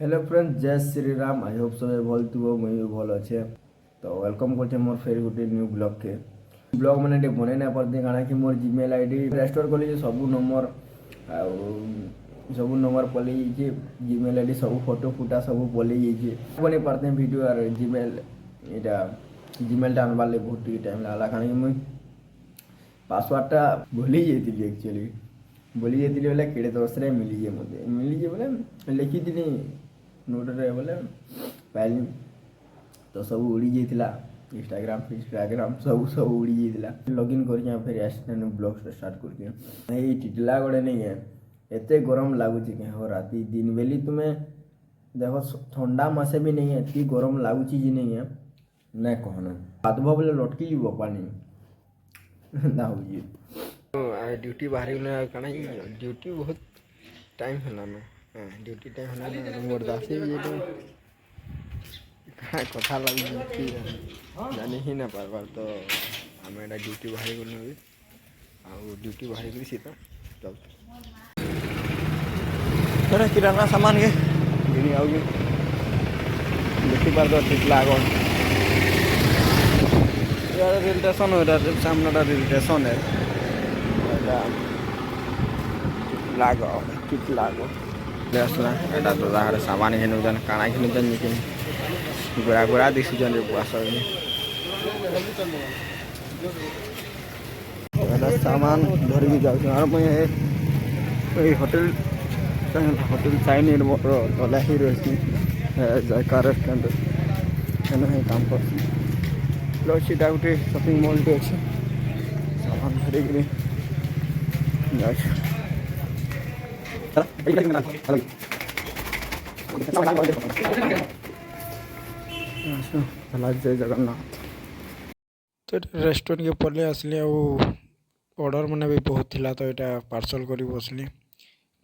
Hello friends, जय Shri Ram. I hope सब भल थो मुझे भी भल अच्छे। तो वेलकम करते मोर फिर गोटे न्यू ब्लॉग के ब्लॉग मैंने टे बन ना पारती कारण कि मोर जीमेल आईडी रेस्टोर कली सब नंबर सब नंबर पलि जाइए। जीमेल आईडी सब फोटो फुटा सब पलि जाइए बन पारते वीडियो और जीमेल यहाँ जीमेल आनबार लगे बहुत टाइम लगला कारण कि मुझे पासवर्डटा भूली जाइए एक्चुअली भूली जाइए बोले केड़े दस मिलीजे मत मिलीजे बोले लिखिदी नोटरे बोले पाइल तो सब उड़ी जाइला इंस्टाग्राम सब सब उड़ी जाइला लॉगिन कर फिर आसने ब्लॉग स्टार्ट कर टिटला गड़े नहीं है एत गरम लगुच कि हो राति दिन बेली तुम्हें देखो ठंडा मसे भी नहीं है इतनी गरम लगुच जी नहीं है ना कहना बातब बोले लटकी जीव पानी ना हो ड्यूटी बाहर कण ड्यूटी बहुत टाइम है ड्यूटी टाइम है मोर दासी भी कथा लगे जानी ही ना पार्बार तो आम एटा ड्यूटी बाहर गलु भी आ ड्यूटी बाहर गली सीधा जाऊँ किराना सामान के गिनी आउ देखी पार तो ठीक लागो रेल स्टेशन सामने रेल स्टेशन है लागो ठीक लागो आसला एटा तो दाहर सामान हेनु जन काना हेनु जन निके गोरा गोरा दिसु जन बुआस एटा सामान धरि भी जाउ और मैं ए होटल चाइनीज मोर तला ही रहसी जयकार रेस्टोरेंट एने हे काम करसी लो सीधा उठे शॉपिंग मॉल पे अछि सामान धरि गिरी जाउ जय जगन्नाथ तो रेस्टोरेंट के पल्ले आसली ऑर्डर मैंने भी बहुत थिला तो यहाँ पार्सल कर बसली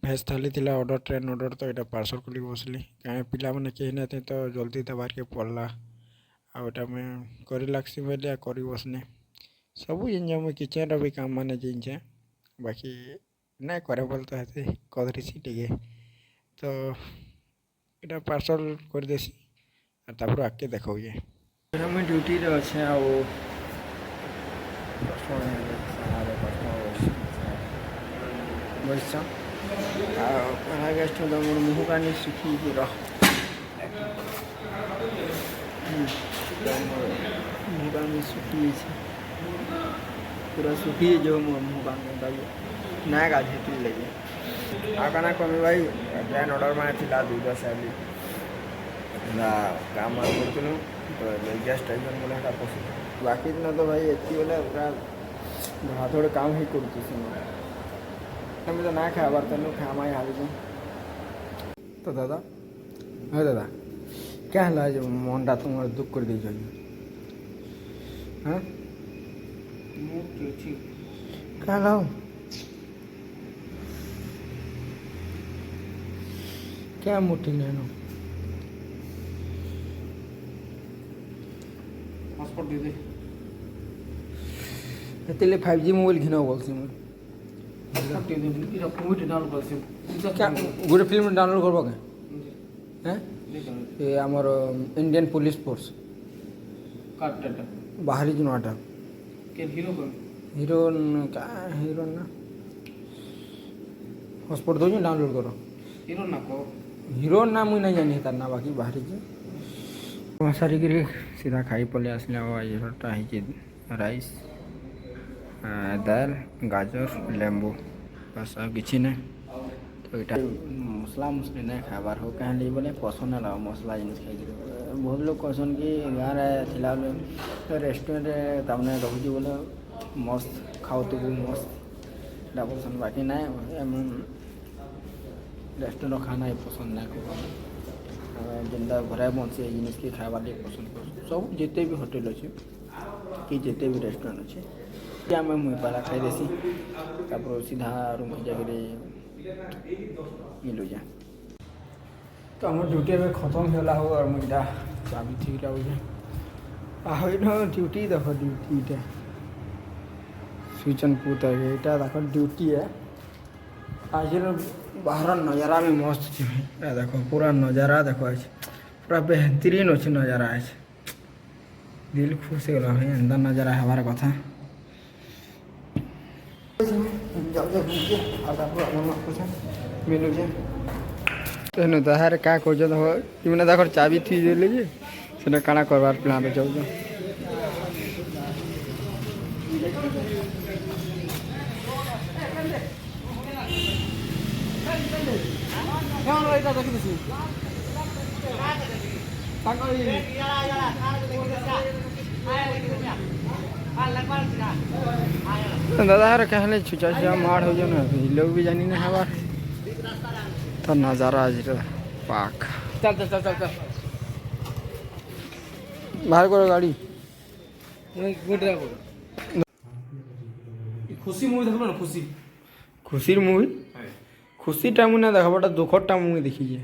भेज थाली थिला ऑर्डर ट्रेन ऑर्डर तो यहाँ पार्सल कर बसली कहीं पिला मैंने कहीं ना तो जल्दी दबार के पड़ला आटा मैं कर लगसी बोले कर बसने सब जिन मुझे किचन भी काम मान जिनसे बाकी ना करे बोल तो ऐसे कदरीसी टे तो यहाँ पार्सल कर देसी और आके देखो ये मुझे ड्यूटी अच्छे बस गेस्ट मोर मुँह कानी सुखी मुँह कानी सुखी पूरा सुखी जो मोर मुँह कानी ना गाधे लगे आना कमी भाई ट्रेन ऑर्डर मैंने थिला 2-10 आली काम करूँ तो गेस्ट टाइम बोले पसंद बाकी दिन तो भाई एति बोले पूरा हाथोड़े काम ही करुँ तो ना खाबार तेन खामा ही हाल तो दादा हाँ दादा क्या है जो मनटा तुम दुख कर दी हाँ क्या लाओ क्या मुठी लेनो हॉटस्पॉट दे दे एतले 5G मोबाइल घिना बोलसी मैं गोटे फिल्म डाउनलोड करबो के हैं ये हमर इंडियन पुलिस फोर्स काटा बाहरी जुनाटा के हीरो को हीरो का हीरो ना हॉटस्पॉट दो डाउनलोड करो हीरो ना को हीरो ना मुझे नहीं जानी तार ना बाकी बाहरी जी सारी गिरी सीधा खाई पले आसले येटा है राइस दाल गाजर लेंबू बस आ कि ना तो यहाँ मसला मुसली नहीं खाबार हो कहीं बोले पसंद ना मसला जिन खाई बहुत लोग कहसन कि गाँव रेस्टोरेंट तमने रोचे बोले मस्त खाओ तो मस्त पसंद बाकी ना रेस्टोरेंट खाना ही पसंद ना जेनता घर बनसे जिन के खाबार लगे पसंद कर सब जिते भी होटेल अच्छे कि जिते भी रेस्टोरेंट अच्छे क्या मैं मुई पाला खाई देसी तापर सीधा रूम की जाकर मिलू जा तो आम ड्यूटी में खत्म होला हो और मुझे चाबी ठीक रहा ड्यूटी देख ड्यूटी स्विच ऑन पुट है यहाँ देख ड्यूटी है आज बाहर नज़ारा भी मस्त अच्छे भाई देखो पूरा नज़ारा देखो आज पूरा बेहतरीन अच्छे नज़ारा आज दिल खुश हो गला भाई अंदर नज़ारा हमार कथा मिलूचे तेन ताहार क्या कौच मैंने देखो चाबी थी देले जे सेटा काଣା करवार प्लान रे जाऊ दादा यार कहले छुचा छुचा मार हो ना लोग भी जानी ना हमार तो नज़ारा आज पाक चल चल चल चल चल बाहर करो गाड़ी खुशी मुवी देखल ना खुशी खुशी मुवी खुशी टाइम ना देखा बटा दुखर टाइम मुवी देखी जे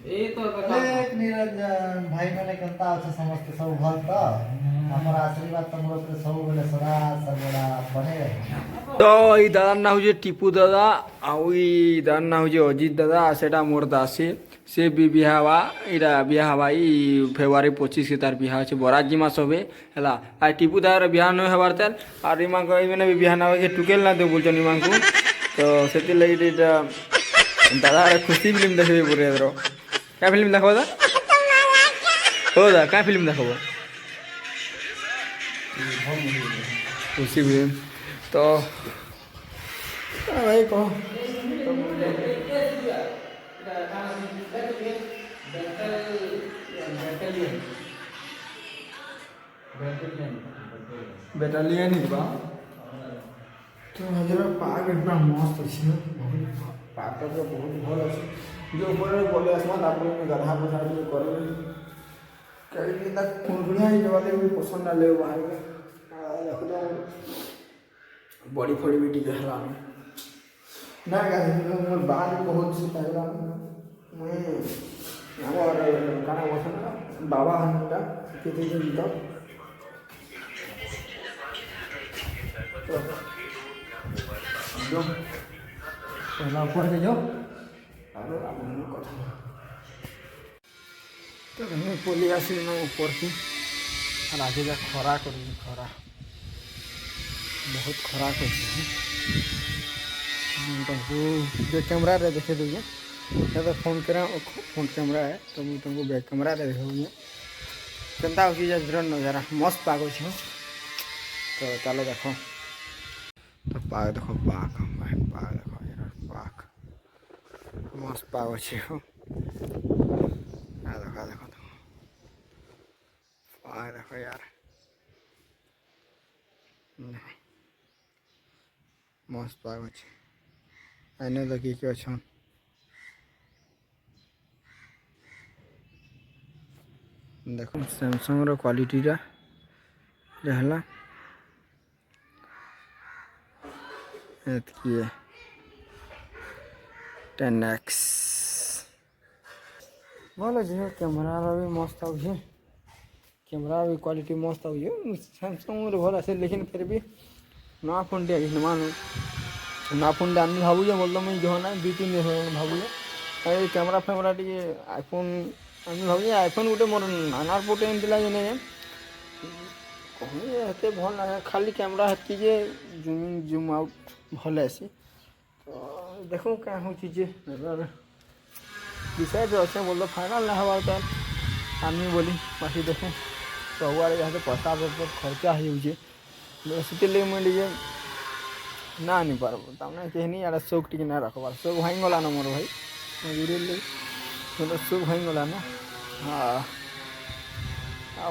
ए तो निरंजन भाई मैंने कहता अच्छा समझते सब भल तो हमारा आशीर्वाद तुमरो पे सब बेले सदा सर्वदा बने रहे तो ई दादा ना हो टीपू दादा आउ ई दादा ना हो अजित दादा सेटा मोर दासी से भी बिहावा इरा बिहावा ई फेब्रुआरी 25 के तार बिहा छै बरात जिमा सबे हला आ टीपू दादा बिहा न हेबार ताल आर इमा को ई मैंने बिहा ना के टुकेल ना दे बोलछ निमा को तो सेति लगी दादा खुशी फिल्म देखबे पूरे रो क्या फिल्म देखबो दा हो दा क्या फिल्म देखबो खुशी फिल्म तो भाई कहो बेटालियन ही बा तो हजरा पाग इतना मस्त अछि पाग तो बहुत भल अछि जो ऊपर बोले आसमान आप में गधा बधा भी करे कई दिन तक कुंडलियां ही जवाले भी पसंद ना ले बाहर के देखो बॉडी फॉडी भी ठीक है ना गाइस मोर बाल बहुत से पहला मैं और गाना वसन बाबा हनटा कितने दिन तक जो पहला ऊपर से जो आरो आपन कथा तो मैं पोली आसी ना ऊपर की और आगे जा खरा कर खरा बहुत खरा कर तुमको बैक कैमरा रे देखे दीजिए तो फोन कैमरा है तो मैं तुमको बैक कैमरा रे देखूँगी केनता हो नज़ारा मस्त पाग हो तो चलो देखो तो पाग देखो पाग देखो यार पाग मस्त पाग अच्छे हो देखो देखो पाग देखो यार मस्त पाग अच्छे आने देखिए क्या अच्छा देखो सैमसंग रो क्वालिटी रहला एतकी 10x भल अच्छे कैमरा भी मस्त आउे कैमरा भी क्वालिटी मस्त आउे सैमसंग भल आसे लेकिन फिर भी नया फोन टे मान ना फोन टे आनी भावुए बोल मुझे जो ना 2-3 दिन भावुए कैमरा फैमरा टे आईफोन आनी भावुए आईफोन गोटे मोर नानार पोटे एमती लगे कहते भल ना खाली कैमरा हेतकी जे जूम आउट भल आसी तो देखो क्या हो डिसाइड अच्छे बोल तो फाइनल ना हवा तो आनी बोली बाकी देखो सबुआड़े जहाँ पैसा खर्चा होती मुझे ना आनी पार्ब तमें कहनी यार शौक टी ना रखबार शौक भाई गला ना मोर भाई मजूरी मतलब शौक भाई गला ना हाँ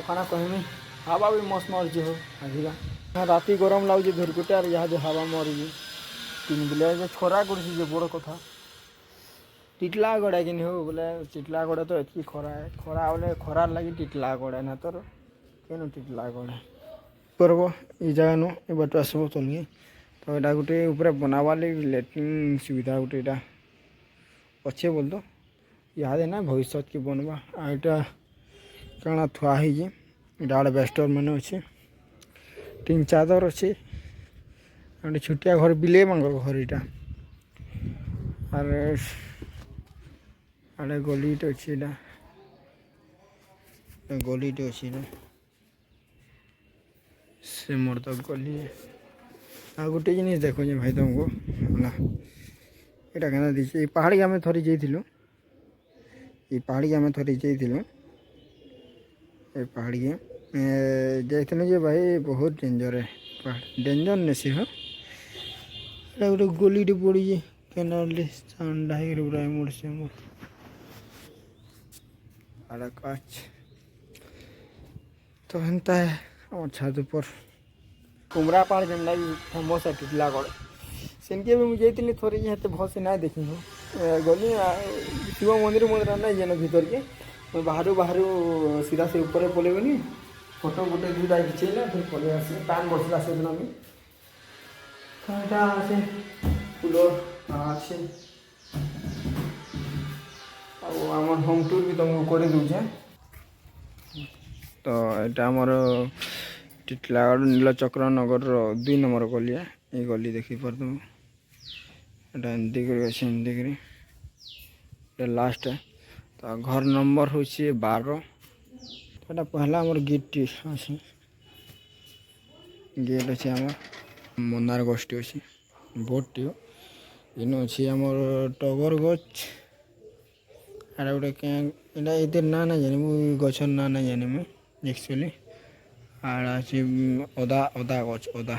खाना कहनी हवा भी मस्त मारे हो आजिका राति गरम लगुच धुरकुटे और यहाँ हवा मारे तीन बेले खरा कर बड़ कथा टिटलागड़ कि हो बोले टिटलागड़ तो एतकी खरा है खरा बोले खरार लगी टिटलागड़ है ना तो क्या टिटलागड़ है पर्व ये जगह नो ये बात आसब चलिए तो यहाँ गोटे ऊपर बनावा लगे लैट्रिन सुविधा गोटे यहाँ अच्छे बोल तो इहादे ना भविष्य की बनवा यहाँ क्या थुआई यहाँ बेस्टर मैंने अच्छे टीन चादर अच्छे गोटे छोटिया घर बिले मांगर घर यहाँ आर आड़े गलीटे अच्छे गलीटे अच्छे से मोर तक गली आ गोटे जिनिस देखो भाई तुमको ना यहाँ क्या दीजिए ये पहाड़ी आम थरी जाइलु ये पहाड़ी आम थरी जाइलु ये पहाड़ी जाइलु जे भाई बहुत डेंजर है पहाड़ डेंजर नहीं हाँ गोटे गलीटे पड़ी केनाल चांडा पूरा मोड़ से मोड़ आड़ा काच तो हेन्ता है और छात पर कुमरा पहाड़ जेनटा फेमस है टिटलागढ़ सेनके भी मुझे जाइए थोड़ी हेते भल से ना देखी हो गली शिव मंदिर मंदिर ना जेन भीतर के बाहर बाहर सीधा से ऊपर पलैबनी फोटो गोटे दुटा खिंचेला फिर पलि आस पान बसला से दिन से फूल अच्छे आम होम टूर भी तुमको कर दूचे तो यहाँ आमर टिटलागढ़ नीलचक्र नगर 2 नंबर गली है ये गली देखी पार तुम यहाँ एमती कर लास्ट है तो घर नंबर हूँ 12 तो पहला आमर गेट अच्छे गेट अच्छे आम मंदार गछटी अच्छे बोट इन अच्छे आमर टगर गछ आड़ा गोटे क्या ये ना ना जानी मुझे गचर ना ना जानी मुझे एक्चुअली आड़ा अच्छे अदा अदा गच अदा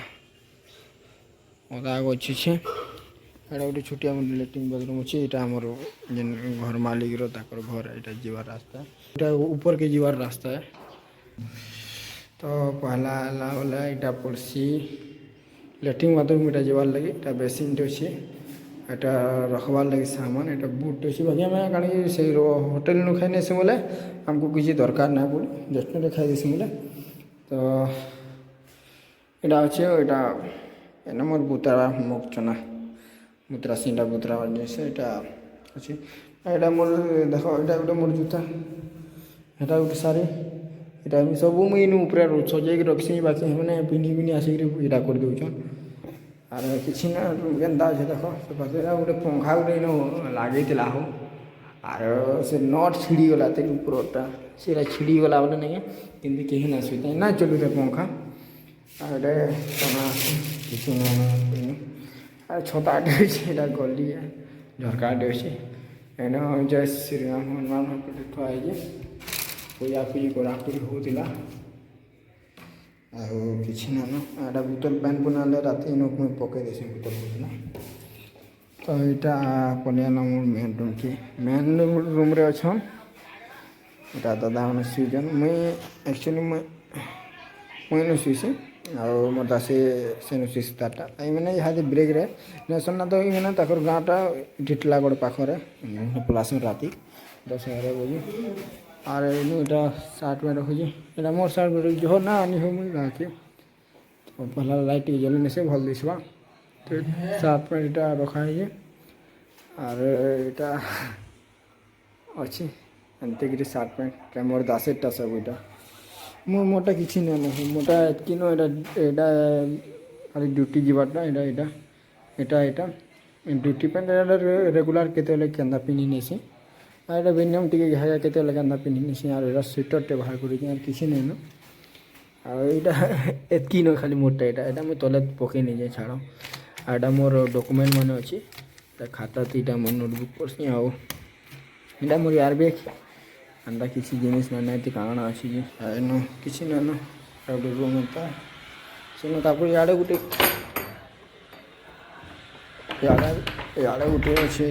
अदा गच अच्छे आड़ा गोटे छोटिया लैट्रिन बाथरूम अच्छे यहाँ आमर जेन घर मालिक घर यहाँ जीवार रास्ता यहाँ ऊपर के जीवार रास्ता है तो पहला वाला यहाँ पड़सी लैट्रिन बाथरूम यहाँ जीवार लगे यहाँ बेसिन अच्छे এটা रखबार लगे सामान এটা बुट अच्छे बाकी आम कहीं से होटेल नु खाई नहीं बोले हमको किसी दरकार ना पड़े रेस्टोरेंट खाई देसी बोले तो यहाँ अच्छे यहाँ मोर बुतरा मगचना बुतरा सीटा बुतरा जैसे यहाँ अच्छे यहाँ मोर देख यहाँ गोटे मोर जूता यहाँ गोटे शाढ़ी यहाँ सब मुझे ऊपर सजे रखी बाकी मैंने पिंधि पिंधि आसिक यहाँ कर दूचन आर किसी ना केन्ता अच्छे देख से पाखे गोटे पंखा गोटे लगे हो आर से नट छिड़गला तेज उपरटा से छिड़गला बोले नहीं कि कहीं ना सुविधा ना चलू थे पंखा आरे किसी ना छताटे अच्छे गली है झरकाटे अच्छे एने जय श्री राम हनुमान थुआई पूजा पूजी कराकरी होता ଆଉ କିଛି ନା ଏଇଟା ବୋତଲ ପାଣି ବନାଲେ ରାତି ମୁଇଁ ପକେଇ ଦେସି ବୋତଲ ବୁତଲ ତ ଏଇଟା ପଲିଆନ ମୋର ମେନ୍ ରୁମ୍ କି ମେନ୍ ରୁମ୍ରେ ଅଛନ୍ ଏଇଟା ଦାଦା ମାନେ ଶୁଇଛନ୍ ମୁଇଁ ଆକ୍ଚୁଆଲି ମୁଇଁ ଶୁଇସି ଆଉ ମୋର ଦାସୀ ସେନୁ ଶୁଇସି ତାରଟା ଏଇମାନେ ଇହାଦେ ବ୍ରେକ୍ରେ ନେସନ୍ ନା ତ ଏଇମାନେ ତାଙ୍କର ଗାଁଟା टिटलागढ़ पाखରେ ପଲାସନ୍ ରାତି 10-11 बजे आर इनटा सार्ट में रखुचे यहाँ मोर सार्ट में रखी हो ना आनी हो मुझे गाँव के तो पहला लाइट जल्दी नहीं से भल दिशा तो सार्ट में यहाँ रखा है आर यहाँ अच्छे एमती कि सार्ट पैंट मोर दासेटा सब यहाँ मोटा किसी ना मोटा एतकी यहाँ खाली ड्यूटी जीवाटा यहाँ यहाँ यहाँ यहाँ ड्यूटी पैंट रेगुलर केते केन्दा पिंधि नहीं से आर मिनिमम टी घाया के केन्दा पिंधि नहीं आर स्वेटरटे बाहर कर किसी नहीं यहाँ एतकी न खाली मोटा यहाँ मुझे तले पकई नहीं जाए छाड़ आटा मोर डॉक्यूमेंट मान अच्छी खाता तो यहाँ मोर नोटबुक पढ़सी आटा मोर यार बैग एंता किसी जिनिस ना नहीं काଣା अच्छी किसी ना गोटे रूम एंता से इे गोटे इे गोटे अच्छे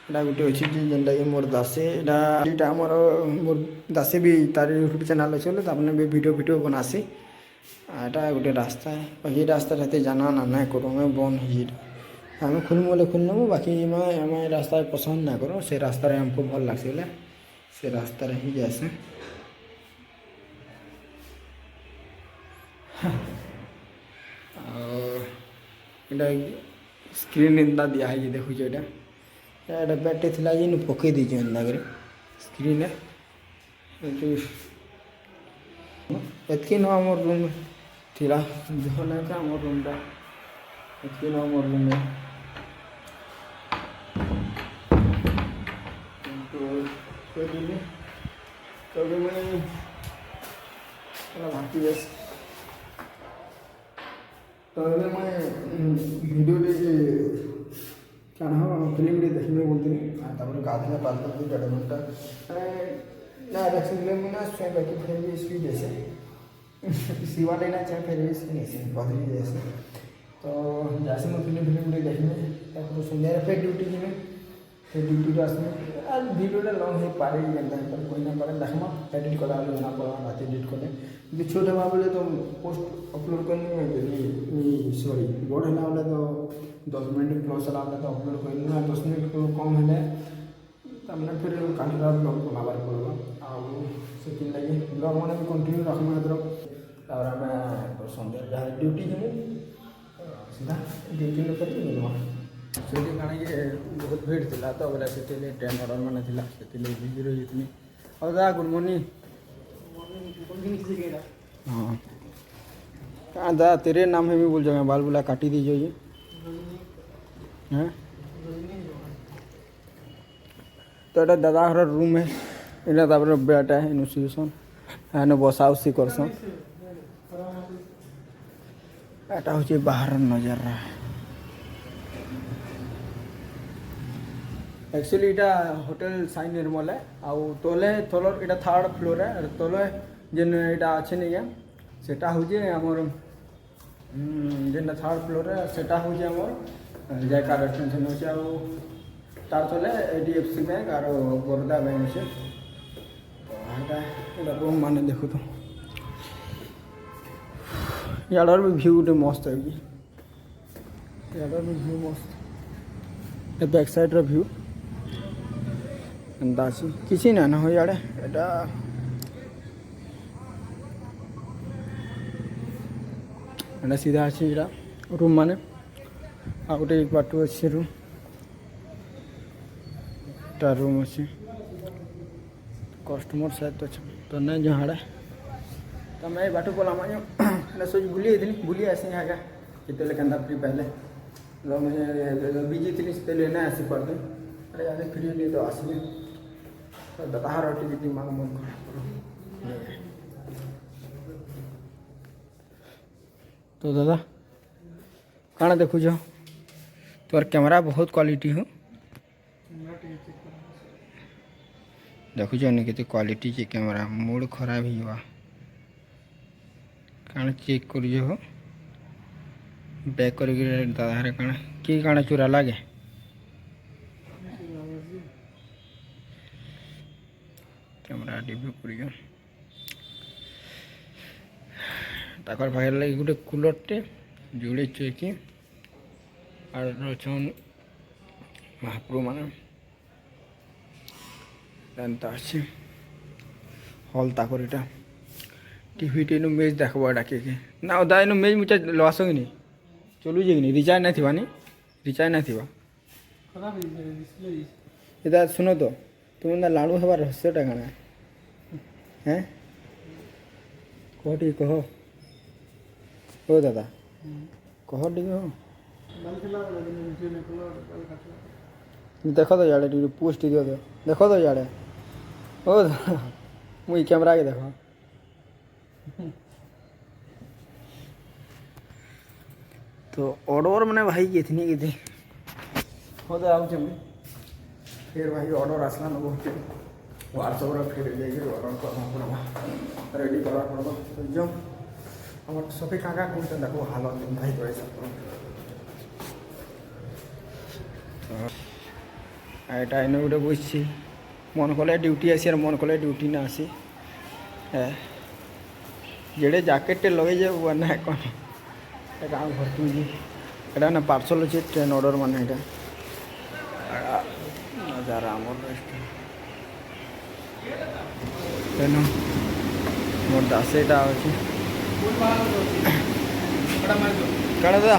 यहाँ गोटे अच्छे जेनटा कि मोर दासे यहाँ मोर मोर दासे भी तार यूट्यूब चैनल अच्छे बोले भी वीडियो बनासी यहाँ गोटे रास्ता है बाकी रास्ता रहते जाना ना ना करूँ मैं बंद हो हमें खुलमु बोले खुलमु बाकी मैं रास्ता पसंद ना करूँ से रास्ता हमको भल लगे बोले से रास्ता ही जैसे स्क्रीन एंता दिया है देखुच यहाँ यहाँ बैटे थी जी पकई दीजिए एंता कर स्क्रीन एतकी न आम रूम थी आम रूमटा ଏତିକି ନୁହଁ ମୋର ରୁମ୍ କିନ୍ତୁ କହିଲି ତবে ମୁଇଁ ଭାବି ବେଶ ତବେ ମୁଇଁ ଭିଡ଼ିଓରେ କାଣା ଫିଲ୍ମଟେ ଦେଖିବି ବୋଲୁଥିଲି ତାପରେ ଗାଧୋଇବା ପାର୍ଥକ୍ୟ 1.5 ଘଣ୍ଟା ନା ଦେଖିଲେ ମୁଁ ନା ସ୍ୱୟଂ ବାକି ଫେର ବି ସ୍ପିଡ୍ ଆସେ ଶିବାଟେ ନା ଚାहे ଫେର ବି ସ୍ପିଡ୍ ଆସେ ବଦଳି ଯାଇସେ ତ ଯାସି ମୁଁ ଫିଲ୍ମଟେ ଦେଖିବି ତାପରେ ସନ୍ଧ୍ୟାରେ ଫେର ଡ୍ୟୁଟି ଯିବି ଫେର ଡ୍ୟୁଟିରୁ ଆସିବି আর ভিডিওটা লং হয়ে পারে যেটা কই না পারে দেখমা এডিট করা হলে না পড়া রাতে এডিট করে যদি ছোট হওয়া বলে তো পোস্ট अपलोड करनी है सॉरी बड़ है वाला तो 10 मिनट प्लस वाला तो अपलोड करनी है 10 मिनट को कम है तमने फिर काठरा ब्लॉग बनाबार पड़बा आ से दिन लगे ब्लॉग माने कंटिन्यू रखमा इधर और हमें संडे जहाँ ड्यूटी जमु सीधा ड्यूटी में कर मिलवा ସେଠି କାଣା କି ବହୁତ ଭିଡ଼ ଥିଲା ତ ବୋଲେ ସେଥିରେ ଟ୍ରେନ୍ ଅର୍ଡ଼ର ମାନେ ଥିଲା ସେଥିଲାଗି ବିଜି ରହିଯାଇଥିଲି ଆଉ ଦାଦା ଗୁଡ଼ ମର୍ଣ୍ଣିଂ हाँ कहाँ दादा तेरे नाम है भी बोल जाएगा बाल बुला काटी दीजिए ये हैं तो এটা দাদা হর রুম है এটা তারপরে বেটা है ইনস্টিটিউশন এনে বসা উসি করছন এটা হচ্ছে বাহার নজারা एक्चुअली इटा होटल साई निर्मल है आउ तले तलर इटा 3rd फ्लोर है तले जेन इटा अच्छे नहीं है सेटा हो जे हमर जेन 3rd फ्लोर है सेटा हो जे हमर जायका रेस्टोरेंट हो जे आउ तार तले एडीएफसी बैंक और बड़ौदा बैंक से तो इटा रूम माने देखो तो याडर भी व्यू टे मस्त है याडर भी व्यू मस्त ए बैक साइड रो व्यू एंता अच्छी किसी ना हो यार एटा एटा सीधा अच्छी एटा रूम माने आ गोटे बाटू अच्छे रूम टा रूम अच्छे कस्टमर शायद तो नहीं जो हाड़े तो मैं बाटू बोला मैं सोच बुली आसी आगे जितने केंदा फ्री पहले बिजी थी से लेना आसी पड़ते अरे यार फ्री नहीं तो आसबे तो दादा रोटी जी मांग मन तो दादा काना देखु जो तोर कैमरा बहुत क्वालिटी हो देखु जो नहीं केते क्वालिटी के कैमरा मूड खराब ही हुआ काना चेक करियो हो बैक कर दादा काना कि काना चुरा लागे कैमरा रिव्यू करियो ताकर भाई लगे गोटे कूलरटे जोड़े चेकी और रचन महाप्रभु मान एंता अच्छे हल ताकर इटा टीवी टेन मैच देखबा डाके ना ओदा इन मैच मुचा लवास कि नहीं चलू जे नहीं रिचार्ज नहीं थिबा नहीं रिचार्ज नहीं थिबा इधर सुनो तो तुम लाड़ू हबार रहस्यटा काना हैं कह टी कह ओ दादा कह टी हो देख तो यार पोस्ट दियो देख तो यार ओ मुई कैमरा के देख तो ऑर्डर मैंने भाई कितनी की थी हो तो आऊँ फिर भाई ऑर्डर आसला ना बहुत व्हाट्सअप फिर जाइए ऑर्डर करना पड़वा रेडी करवा पड़वा तो जो हम सफे काका कौन देखो हालत भाई पैसा এটা এনে গোটে বসছি মন কলে ডিউটি আসি আর মন কলে ডিউটি না আসি হ্যাঁ যেড়ে জ্যাকেটে লগাই যাবো না এখন এটা আমি ভর্তি হয়েছি এটা না পার্সল হচ্ছে ট্রেন অর্ডর মানে এটা नजारा आमर रेस्टोरेंट मोर दासेटा अच्छे कण दादा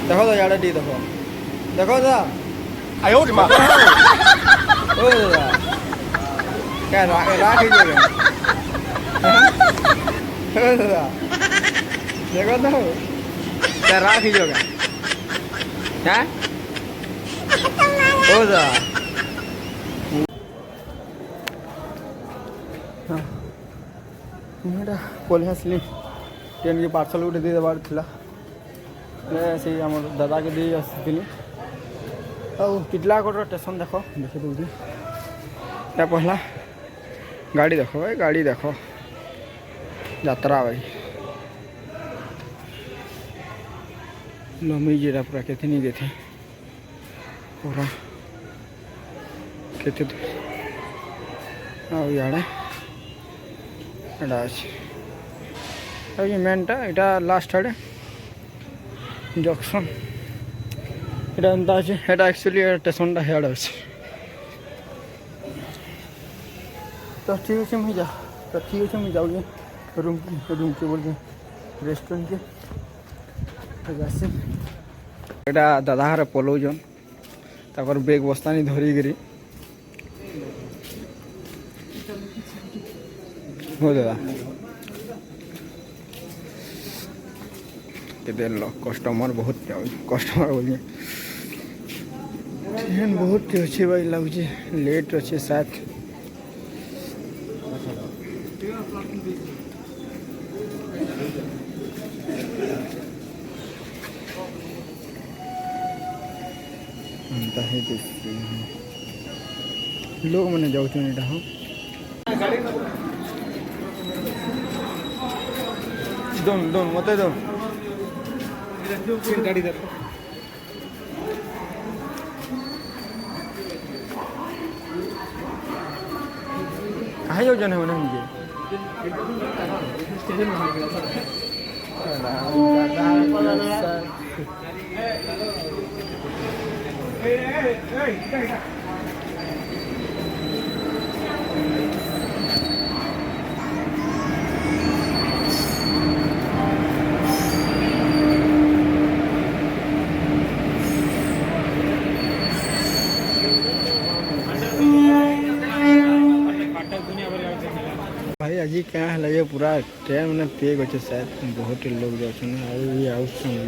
देखो तो यार टी देखो देखो दादा आयो रे मां ओ दादा क्या राख लीजिएगा दादा देखो तो क्या राख ही जोगा हैं हो जा ଏଇଟା ପଳେଇ ଆସିଲି ଟ୍ରେନ୍କେ ପାର୍ସଲ୍ ଗୋଟେ ଦେଇଦେବାର ଥିଲା ସେଇ ଆମର ଦାଦାକେ ଦେଇ ଆସିଥିଲି ଆଉ ଟିଟଲାଗଡ଼ର ଷ୍ଟେସନ୍ ଦେଖ ଦେଖି ଦେଉଛି ତା ପହିଲା ଗାଡ଼ି ଦେଖ ଭାଇ ଗାଡ଼ି ଦେଖ ଯାତ୍ରା ଭାଇ ଲମ୍ବି ଯେଟା ପୁରା କେତେ ନେଇ କେତେ ପୁରା କେତେ ଆଉ ଇଆଡ଼େ ଏଇଟା ଅଛି ଆଉ ଏ ମେନ୍ଟା ଏଇଟା ଲାଷ୍ଟ ଆଡ଼େ ଜଙ୍କସନ୍ ଏଇଟା ଏନ୍ତା ଅଛି ଏଇଟା ଆକ୍ଚୁଆଲି ଷ୍ଟେସନ୍ଟା ହେଆଡ଼େ ଅଛି ତ ଠିକ୍ ଅଛି ମୁଇଁ ଯାଉଛି ରୁମ୍କେ ବୋଲଛେ ରେଷ୍ଟୁରାଣ୍ଟକେ ଆସି ଏଇଟା ଦାଦାହାର ପଲଉଛନ୍ ତାଙ୍କର ବେଗ୍ ବସ୍ତାନି ଧରିକିରି हो दादा केते कस्टमर बहुत कस्टमर बोलिए ट्रेन बहुत अच्छे भाई लगुचे लेट अच्छे साथ लोग मैंने जाऊँ हाँ दोन मत दोन गाड़ी दे कहाँ जाऊ जन होना मुझे स्टेशन में भाई आज क्या है लगे पूरा ट्रेन मैंने पेग अच्छे शायद बहुत लोग जाते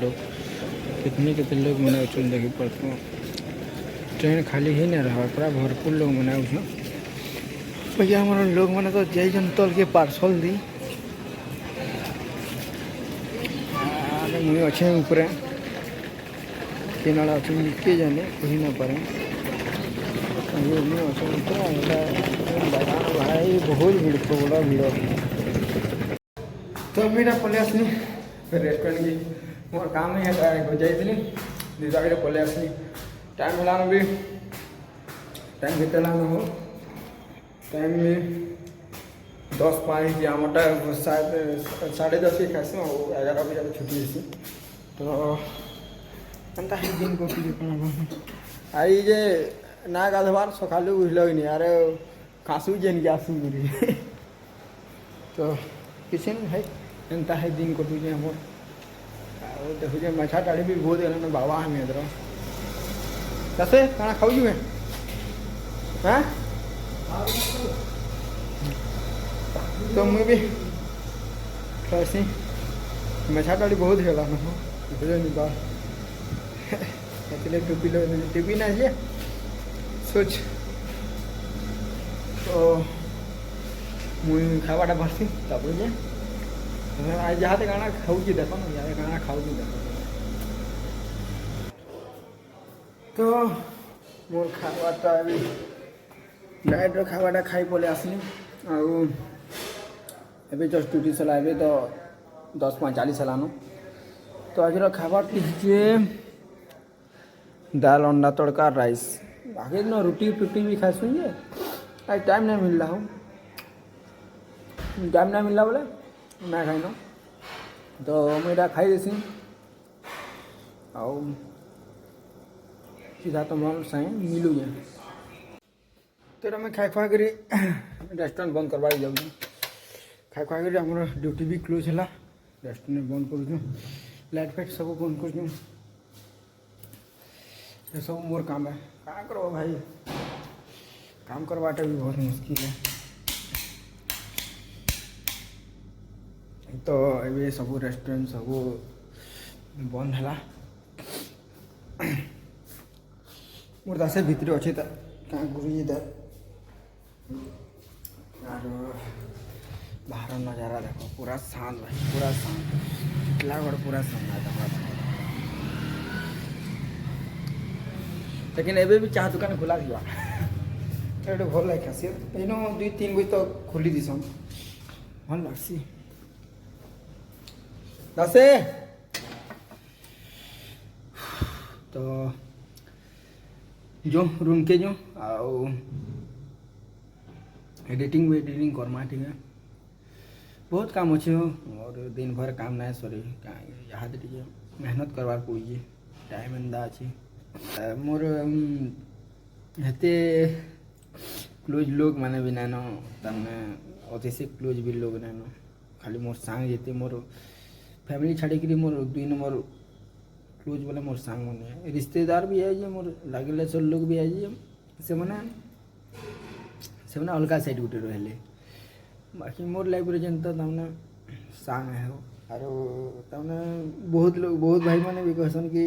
लोग कितने लोग मैंने देखी पड़ते ट्रेन खाली ही नहीं रहा पूरा भरपूर लोग मैंने भैया हमारे लोग मैंने तो जन तल के पार्सल दी मुझे अच्छे ऊपर तीन आड़ा अच्छे किए जाने कही ना पारे भाई बहुत भीड़ प्रबल भीड़ तो मेरा पलि आसली रेस्टोरेंट की मोर काम है जाइली दीदा के पलि आसली टाइम है भी टाइम के हो टाइम में 10:05 आमटा शायद 10:30 के खासी 11 बजे छुट्टी हेसी तो एंता ही दिन को आई जे ना गाधवार सकालू बुझल नहीं अरे खासू जेन के आसू तो किसी नहीं भाई एंता है दिन कटुचे हम देखुचे मछा टाड़ी भी बहुत गल बाबा हमें इधर कैसे खाना खाऊ में हाँ तो मुझे भी कैसे मछा टाड़ी बहुत गला नहीं बार टोपी ना है सोच तो मुझे खावाटा भरसी तब आज जहाँ तक गाना खाऊ देख ना यहाँ गाना खाऊ देख तो मोर खावाटा अभी नाइट खावाटा खाई पले आसली अभी जस्ट ड्यूटी चला तो 10:45 हेलानु तो आज खावा दाल अंडा तड़का राइस आगे न रोटी पिटी भी खाई सुनिए आज टाइम नहीं मिल रहा हूँ टाइम नहीं मिल रहा बोले मैं खाई ना तो मेरा खाई देसी आओ सीधा तो मन साई मिलू जाए तो मैं खाई खुआ करी रेस्टोरेंट बंद करवा जाऊँ खाई खुआ करी आम ड्यूटी भी क्लोज है रेस्टोरेंट बंद कर लाइट फाइट सब बंद कर सब मोर काम है क्या करो भाई काम करवाटा भी बहुत मुश्किल है तो ये सब रेस्टोरेंट सब बंद है मोर दासे भितर अच्छे क्या गुरुजी और बाहर नज़ारा देखो पूरा शांत भाई पूरा शांत टिटलागढ़ पूरा शांत है लेकिन एबे भी चाह दुकान खुला थी एटे भल लगे खासियत इनो 2-3 बजे तो खोली दिसन भल लगसी दासे तो जो रूम के जो आओ एडिटिंग करमा ठीक है बहुत काम अच्छे हो और दिन भर काम ना सॉरी यहाँ टे मेहनत करवार पड़ी टाइम एंदा अच्छी मोर हेते क्लोज लोग माने भी नानो तमने अति से क्लोज भी लोग नानो खाली मोर सांग जेते मोर फैमिली छाड़ी करी मोर 2 नंबर क्लोज बोले मोर सांग मने रिश्तेदार भी है जे मोर लागले सब लोग भी है जे से माने अलगा साइड गुटे रहले बाकी मोर लाइफ रे जनता तमने सांग है और तमने बहुत भाई माने भी कहसन कि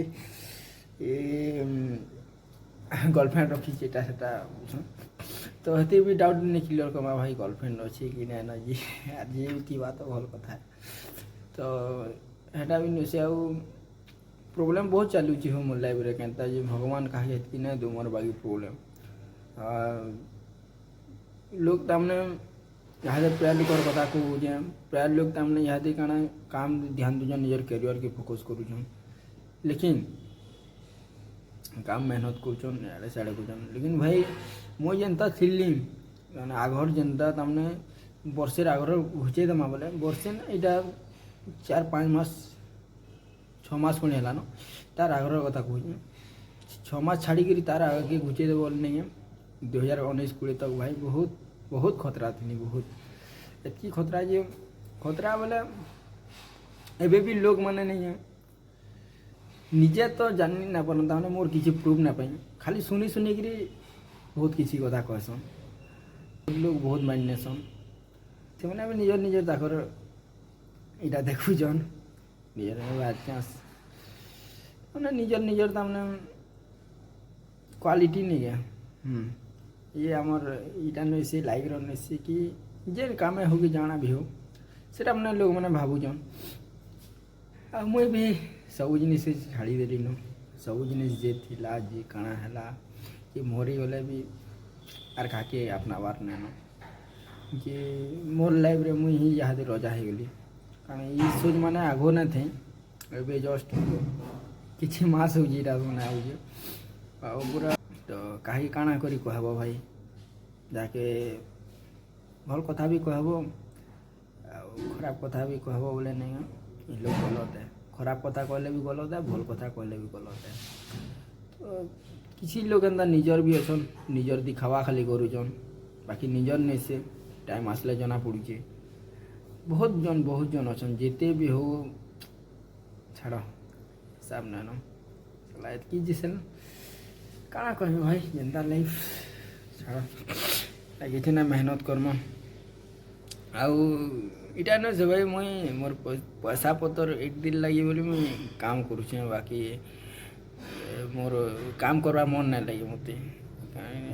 ये गर्लफ्रेंड रखी चेटा सेटा तो हते भी डाउट नहीं क्लियर कमा भाई गर्लफ्रेंड अच्छी कि ना जी आज ये की बात भल कथा तो हेटा भी से प्रोब्लेम बहुत चलू हो मोर लाइफ रे केनता जे भगवान कहा कि ना दो मोर बाकी प्रॉब्लम लोग तमने यहाँ से प्राय लोग कथा कहूँ प्राय लोग तमने यहाँ कण काम ध्यान दूजन निजर कैरियर के फोकस करूँ लेकिन काम मेहनत करूँ आड़े साड़े करूँ लेकिन भाई मो जनता थिली आगर जनता तमने वर्षे आगर घुचे दमा बोले वर्षे यहाँ 4-5 मास 6 मास खंड है तार आगर कथा कहूँ 6 मास छाड़ी तार आगे घुचे दे बोल नहीं है 2019-20 तक भाई बहुत खतरा थी बहुत इतनी खतरा जे खतरा बोले एबे भी लोग माने नहीं है निजे तो जानी ना पारता मैंने मोर किसी प्रूफ ना पाई खाली शुनी कि बहुत किसी कथा कहसन लोग बहुत माननेसन से मैंने निजर निजर ताकर इटा देखुन निजर बायचांस मैंने निजर तमने क्वालिटी नहीं है ये आमर इटा नहीं लाइक रही कि जे काम हो कि जाना भी हो सेटा मैंने लोग मैंने भावुन मुई भी सब जिनिस छाड़ी देली न सब जिनिस जे थिला जे काना हैला कि मरी गले भी आर काके अपना बार नान जे मोर लाइफ रे मुई ही यहाँ रजा हो गली कारण ये सोच माने आगो ना थे एबे जस्ट किछि मास हो जीरा ना हो जे पूरा तो कहीं काना करी कहब भाई जाके भल कथा भी कहब खराब कथा भी कहब बोले नहीं लोग गलत है खराब कथा कहले भी गलत है भल कथा कहले भी गलत है तो किसी लोग एंता निजर भी अच्छन निजर दिखावा खाली करूचन बाकी निजर नहीं से टाइम आसले जना पड़ुचे बहुत जन अच्छन जिते भी हो छाड़ हिसाब ना चला एतकी जैसे काना कह भाई जनता लाइफ छाड़ लगे ना मेहनत कर्म आउ इटा न से भाई मुई मोर पैसा पतर 1 दिन लगी बोली मुई काम करुचे बाकी मोर काम करवा मन ना लगे मत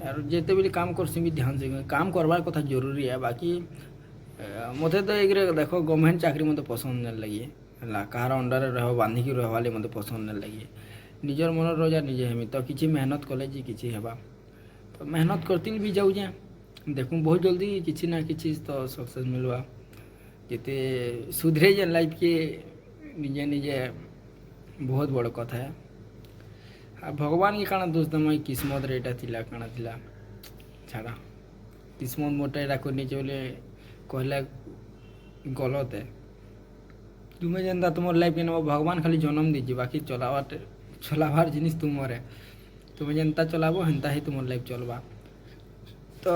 और जिते भी काम करसी भी ध्यान से काम करवार कथा जरूरी है बाकी मत तो एक देखो गवर्नमेंट चाकरी मत पसंद नहीं लगे कहार अंडर रह बांधिकी रहवाले मत पसंद नहीं लगे निजर मन रोजा निजे हेमी तो किसी मेहनत कले जी किसी हेबा तो मेहनत करती भी जाऊँ देखूँ बहुत जल्दी किसी ना किसी तो सक्सेस मिलवा जिते सुधरे जे लाइफ के निजे निजे बहुत बड़ कथा है भगवान के काना दोस्त मैं किस्मत रे थिला काना थिला छाड़ा किस्मत मोटा एटा करनी बोले कहला गलत है तुम्हें जनता तुम लाइफ के भगवान खाली जन्म दीजिए बाकी चलावार जिनिस तुमर है तुम्हें जनता चलाबो हेन्ता ही तुम लाइफ चलवा तो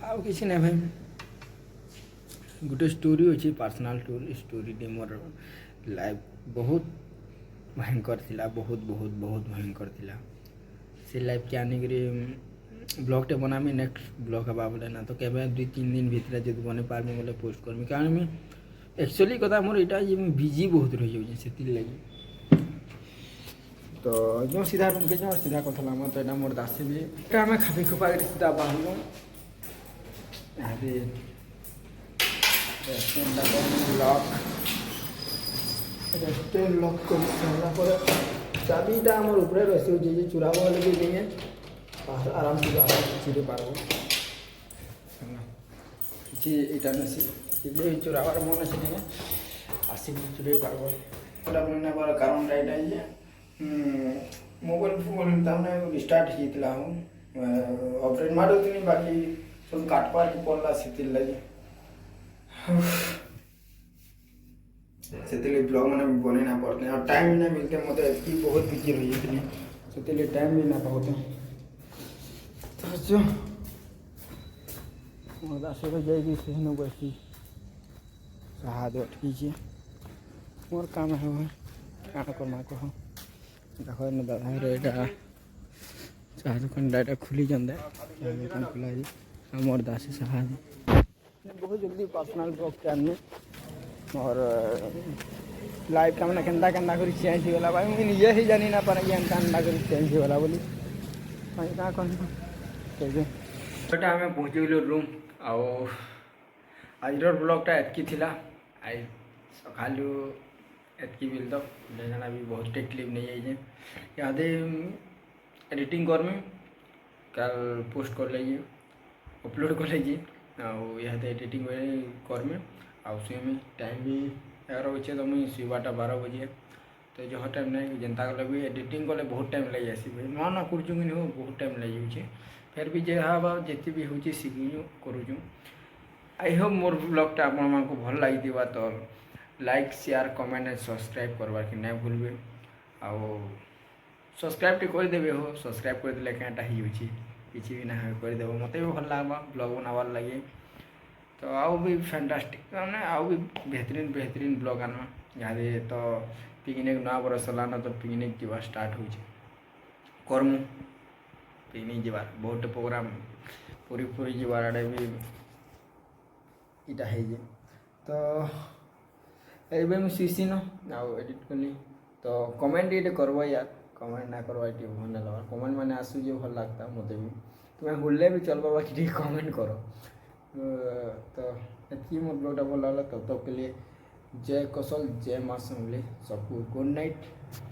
आउ किसी ना भाई गोटे स्टोरी अच्छी पर्सनाल स्टोरी मोर लाइफ बहुत भयंकर थिला बहुत भयंकर थिला से लाइफ के आने ब्लॉग टे बनामी नेक्स्ट ब्लॉग हवा बोले ना तो केबे 2-3 दिन भीतर जब बने पारमी बोले पोस्ट करमी कारण एक्चुअली कथा मोर इटा जे मैं बिजी बहुत रही जाऊँ से लगी तो जो सीधा रूम के जो सीधा कथा लामा तो एटा मोर दासे भी एटा हमें खापी खुपा के सीधा बाहर यहाँ पे रेस्टोरेंट लॉक कर सारा पर चाबीटा आमर ऊपर रही जे चुराब लगे लिए आराम से चिरे पारब कि इटा नसी चुराबार मन अच्छे नहीं आसिक चुरे पारब बार कारण एटा जे मोबाइल फोन तमें स्टार्ट होता ऑपरेट मारूनी बाकी सब काटपार के पड़ा से लगे से ब्लॉग मैंने बने ना पड़ते और टाइम भी ना मिलते मत बहुत बिजी रही जाती से टाइम भी ना पाते तो दासर जाइए स्टेशन बसी हाथ अटकी मोर काम है क्या करमा कह देख न दादा यहाँ चाह दुकान डायरेक्ट खुली जाता चाह दुकान खुला मोर दास साहब बहुत जल्दी पर्सनल ब्लॉग के आने और लाइफ का मैंने केन्दा केन्दा कर चेंज होगा भाई मुझे निजे ही जानी ना पारे एंता एंता कर चेंज होगा बोली भाई क्या कहते आम पहुँची गलु रूम आज ब्लॉगटा एतकी थिला आई सकालू एतकी बिल तो जाना भी बहुत क्लिप नहीं जाइए यहाँ एडिटिंग करमी कल पोस्ट कर लीजिए अपलोड कर लीजिए यहाँ एडिटिंग करमी में टाइम भी 11 बजे तो मुझे सुबाटा 12 बजे तो जो टाइम नहीं जनता गले भी एडिटिंग कले बहुत टाइम लगे जासी ना ना कर बहुत टाइम लगे जाऊे फिर भी जहाँ जिते भी हो शिखु करूँ आई होप मोर ब्लॉगटा आपण को भल लगी तो like share comment and subscribe करवार कि नहीं भूलबे आउ सब्सक्राइब टे करदेवे हो सब्सक्राइब करदे क्या किसी भी ना करदेव मत भी भल लगवा ब्लॉग बनावार लगे तो आउ भी फैंटास्टिक मैंने आउ भी बेहतरीन ब्लॉग आना यहाँ तो पिकनिक नया बरस लाना तो पिकनिक जावा स्टार्ट हो करमु पिकनिक जावार बहुत प्रोग्राम पूरी जावार आड़े भी इटा है तो ये मुझे न आउ एडिट कली तो कमेंट ये करव यार कमेंट ना करवा ये भल ना लगा कमेंट मैंने आसूँ भल लगता मत भी तुम्हें हुल्ले भी चल पाबा कि कमेंट करो तो ये मोर ब्लॉगटा भल लगा तब तक के लिए जय कौशल जय माँ समले सबको गुड नाइट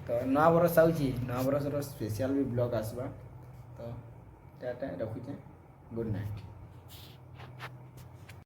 तो नया बरस नया बरस स्पेशल भी ब्लॉग आसवा तो टाटा रखुचे गुड नाइट।